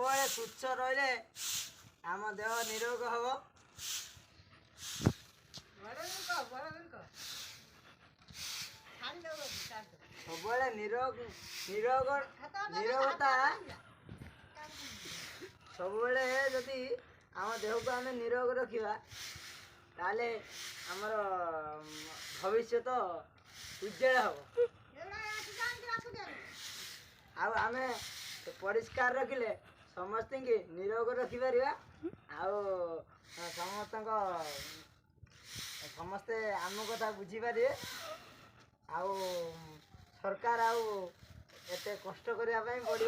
ସବୁବେଳେ ସୁସ୍ଥ ରହିଲେ ଆମ ଦେହ ନିରୋଗ ହବ। ସବୁବେଳେ ନିରୋଗତା ସବୁବେଳେ ଯଦି ଆମ ଦେହକୁ ଆମେ ନିରୋଗ ରଖିବା ତାହେଲେ ଆମର ଭବିଷ୍ୟତ ଉଜ୍ଜଳ ହବ। ଆଉ ଆମେ ପରିଷ୍କାର ରଖିଲେ ସମସ୍ତଙ୍କୁ ନିରୋଗ ରଖିପାରିବା। ଆଉ ସମସ୍ତେ ଆମ କଥା ବୁଝିପାରିବେ। ଆଉ ସରକାର ଆଉ ଏତେ କଷ୍ଟ କରିବା ପାଇଁ ପଡ଼ିବନି।